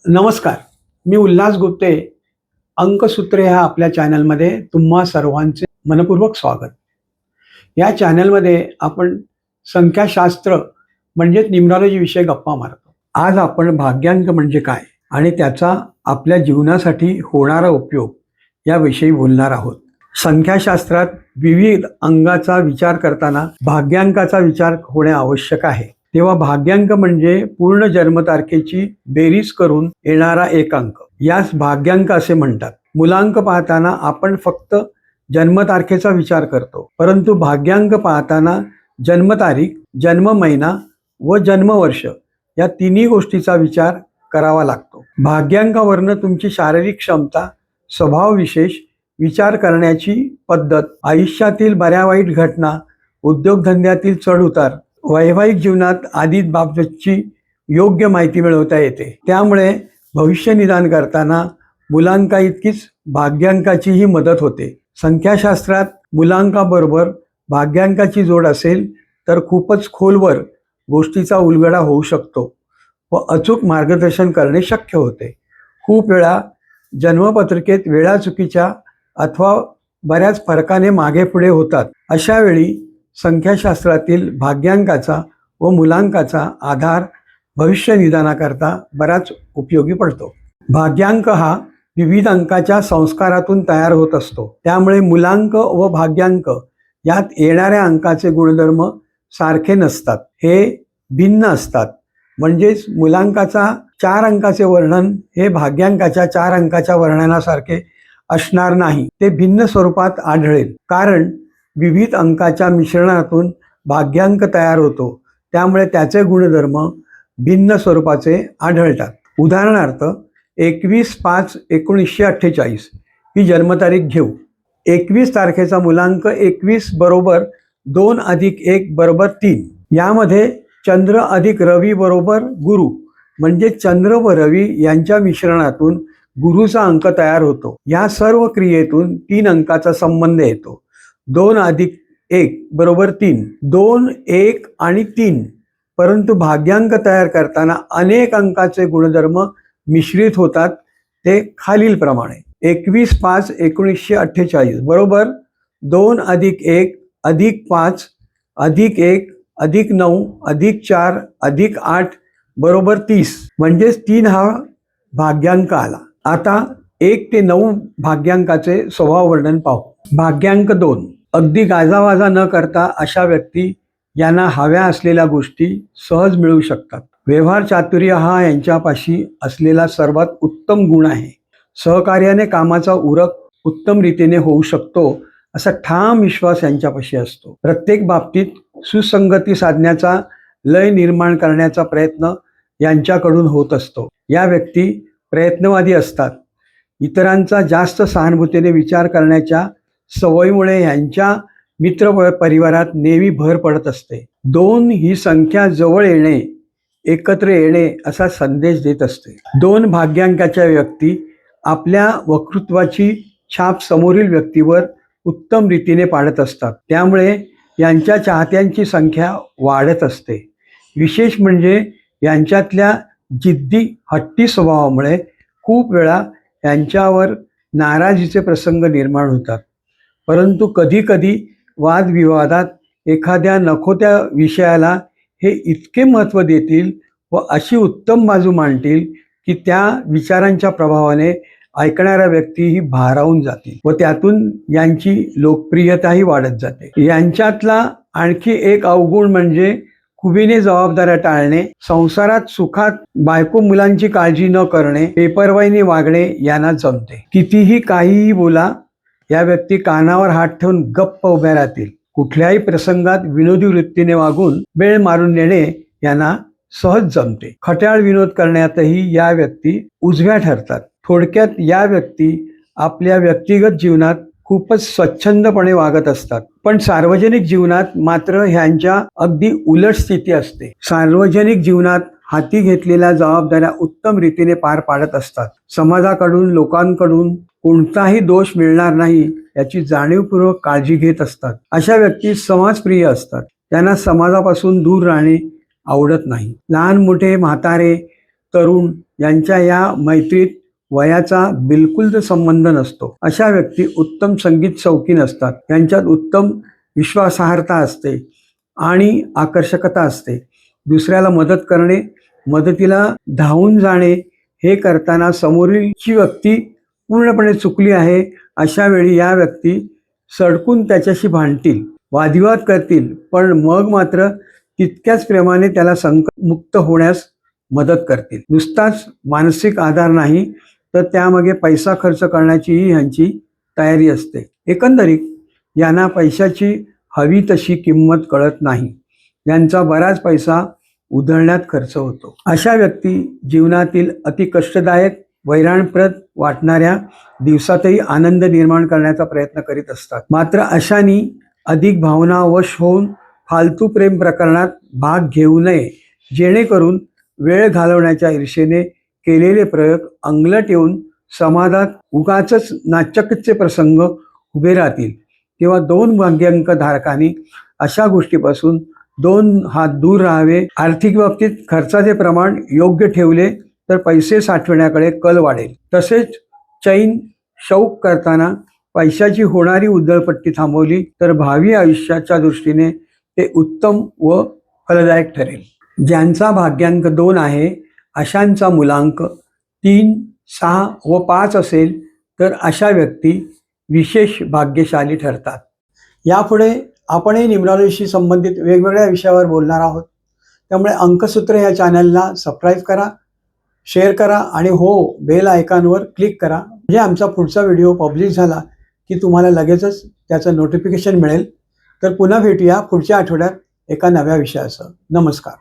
नमस्कार. मी उल्हास गुप्ते. अंकसूत्रे ह्या आपल्या चॅनलमध्ये तुम्हा सर्वांचे मनपूर्वक स्वागत. या चॅनलमध्ये आपण संख्याशास्त्र म्हणजेच न्यूमरॉलॉजी विषयी गप्पा मारतो. आज आपण भाग्यांक म्हणजे काय आणि त्याचा आपल्या जीवनासाठी होणारा उपयोग याविषयी बोलणार आहोत. संख्याशास्त्रात विविध अंगाचा विचार करताना भाग्यांकाचा विचार होणे आवश्यक आहे. तेव्हा भाग्यांक म्हणजे पूर्ण जन्मतारखेची बेरीज करून येणारा एक अंक. यास भाग्यांक असे म्हणतात. मूलांक पाहताना आपण फक्त जन्मतारखेचा विचार करतो, परंतु भाग्यांक पाहताना जन्मतारीख, जन्म महिना व जन्मवर्ष या तिन्ही गोष्टीचा विचार करावा लागतो. भाग्यांकावरनं तुमची शारीरिक क्षमता, स्वभाव विशेष, विचार करण्याची पद्धत, आयुष्यातील बऱ्या वाईट घटना, उद्योगधंद्यातील चढउतार, वैवाहिक जीवनात आदी बाबतची योग्य माहिती मिळवता येते. त्यामुळे भविष्य निदान करताना मूलांका इतकीच भाग्यांकाचीही मदत होते. संख्याशास्त्रात मूलांकाबरोबर भाग्यांकाची जोड असेल तर खूपच खोलवर गोष्टीचा उलगडा होऊ शकतो व अचूक मार्गदर्शन करणे शक्य होते. खूप वेळा जन्मपत्रिकेत वेळा चुकीच्या अथवा बऱ्याच फरकाने मागे पुढे होतात. अशा वेळी संख्याशास्त्रातील भाग्यांकाचा व मूलांकाचा आधार भविष्य निदानाकरता बराच उपयोगी पडतो. भाग्यांक हा विविध अंकाच्या संस्कारातून तयार होत असतो. त्यामुळे मूलांक व भाग्यांक यात येणाऱ्या अंकाचे गुणधर्म सारखे नसतात, हे भिन्न असतात. म्हणजेच मूलांकाचा 4 अंकाचे वर्णन हे भाग्यांकाच्या 4 अंकाच्या वर्णनासारखे असणार नाही, ते भिन्न स्वरूपात आढळेल. कारण विविध अंकाच्या मिश्रणातून भाग्यांक तयार होतो, त्यामुळे त्याचे गुणधर्म भिन्न स्वरूपाचे आढळतात. उदाहरणार्थ 21/5/1948 ही जन्मतारीख घेऊ. 21 तारखेचा मूलांक 21 बरोबर 2 + 1 = 3. यामध्ये चंद्र अधिक रवी बरोबर गुरु म्हणजे चंद्र व रवी यांच्या मिश्रणातून गुरुचा अंक तयार होतो. या सर्व क्रियेतून 3 अंकाचा संबंध येतो. 2 + 1 = 3. 2, 1 आणि 3. परंतु भाग्यांक तयार करताना अनेक अंकाचे गुणधर्म मिश्रित होतात, ते खालीलप्रमाणे. 21/5/1948 बरोबर 2 + 1 + 5 + 1 + 9 + 4 + 8 = 30. म्हणजेच 3 हा भाग्यांक आला. आता 1 ते 9 भाग्यांकाचे स्वभाव वर्णन पाहू. भाग्यांक 2. अगदी गाजावाजा न करता अशा व्यक्ती यांना हव्या असलेल्या गोष्टी सहज मिळू शकतात. व्यवहार चातुर्य हा यांच्यापाशी असलेला सर्वात उत्तम गुण आहे. सहकार्याने कामाचा उरक उत्तम रीतीने होऊ शकतो असा ठाम विश्वास यांच्यापाशी असतो. प्रत्येक बाबतीत सुसंगती साधण्याचा, लय निर्माण करण्याचा प्रयत्न यांच्याकडून होत असतो. या व्यक्ती प्रयत्नवादी असतात. इतरांचा जास्त सहानुभूतीने विचार करण्याच्या सवयीमुळे यांच्या मित्र परिवारात नेहमी भर पडत असते. 2 ही संख्या जवळ येणे, एकत्र येणे असा संदेश देत असते. 2 भाग्यांकाच्या व्यक्ती आपल्या वक्तृत्वाची छाप समोरील व्यक्तीवर उत्तम रीतीने पाडत असतात. त्यामुळे यांच्या चाहत्यांची संख्या वाढत असते. विशेष म्हणजे यांच्यातल्या जिद्दी हट्टी स्वभावामुळे खूप वेळा यांच्यावर नाराजीचे प्रसंग निर्माण होतात. परंतु कधीकधी वादविवादात एखाद्या नको त्या विषयाला हे इतके महत्त्व देतील व अशी उत्तम बाजू मांडतील की त्या विचारांच्या प्रभावाने ऐकणाऱ्या व्यक्तीही भारावून जातील व त्यातून यांची लोकप्रियताही वाढत जाते. यांच्यातला आणखी एक अवगुण म्हणजे खुबीने जबाबदाऱ्या टाळणे, संसारात सुखात बायको मुलांची काळजी न करणे, बेपर्वाईने वागणे यांना जमते. कितीही काहीही बोला, या व्यक्ती कानावर हात ठेवून गप्प उभ्या राहतील. कुठल्याही प्रसंगात विनोदी वृत्तीने वागून वेळ मारून नेणे यांना सहज जमते. खट्याळ विनोद करण्यातही या व्यक्ती उजव्या ठरतात. थोडक्यात या व्यक्ती आपल्या व्यक्तिगत जीवनात खूपच स्वच्छंदपणे वागत असतात, पण सार्वजनिक जीवनात मात्र ह्यांच्या अगदी उलट स्थिती असते. सार्वजनिक जीवनात हाती घेतलेल्या जबाबदाऱ्या उत्तम रीतीने पार पाडत असतात. समाजाकडून, लोकांकडून कोणताही दोष मिळणार नाही याची जाणीवपूर्वक काळजी घेत असतात. अशा व्यक्ती समाजप्रिय असतात. त्यांना समाजापासून दूर राहणे आवडत नाही. लहान मोठे, म्हातारे, तरुण यांच्या या मैत्रीत वयाचा बिलकुल संबंध नसतो. अशा व्यक्ती उत्तम संगीत शौकीन असतात. यांच्यात उत्तम विश्वासार्हता असते आणि आकर्षकता असते. दुसऱ्याला मदत करणे, मदतीला धावून जाणे हे करताना समोरीलची व्यक्ती पूर्णपणे चुकली आहे अशा वेळी या व्यक्ती सडकून त्याच्याशी भांडतील, वादविवाद करतील, पण मग मात्र तितक्याच प्रेमाने त्याला संकटमुक्त होण्यास मदत करतील. नुसताच मानसिक आधार नाही तर त्यामागे पैसा खर्च करण्याचीही ह्यांची तयारी असते. एकंदरीत यांना पैशाची हवी तशी किंमत कळत नाही. यांचा बराच पैसा उधळण्यात खर्च होतो. अशा व्यक्ती जीवनातील अति कष्टदायक, वैराणप्रद वाटणाऱ्या दिवसातही आनंद निर्माण करण्याचा प्रयत्न करीत असतात. मात्र अशांनी अधिक भावना वश होऊन फालतू प्रेम प्रकरणात भाग घेऊ नये, जेणेकरून वेळ घालवण्याच्या ईर्षेने केलेले प्रयोग अंगलट येऊन समाजात उगाचच नाचक्कीचे प्रसंग उभे राहतील. तेव्हा 2 भाग्यांक धारकांनी अशा गोष्टीपासून 2 हात दूर राहावे. आर्थिक बाबतीत खर्चाचे प्रमाण योग्य ठेवले तर पैसे साठवण्याकडे कल वाढेल. तसेच चैन शौक करताना पैशाची होणारी उधळपट्टी थांबवली तर भावी आयुष्याच्या दृष्टीने ते उत्तम व फलदायक ठरेल. ज्यांचा भाग्यांक 2 आहे अशांचा मुलांक 3, 6 व 5 असेल तर अशा व्यक्ती विशेष भाग्यशाली ठरतात. यापुढे आपणही न्यूमरॉलॉजीशी संबंधित वेगवेगळ्या विषयावर बोलणार आहोत. त्यामुळे अंकसूत्र या चॅनलला सबस्क्राईब करा, शेअर करा आणि हो बेल आयकॉनवर क्लिक करा, म्हणजे आमचा पुढचा व्हिडिओ पब्लिश झाला की तुम्हाला लगेचच त्याचं नोटिफिकेशन मिळेल. तर पुन्हा भेटूया पुढच्या आठवड्यात एका नव्या विषयासह. नमस्कार.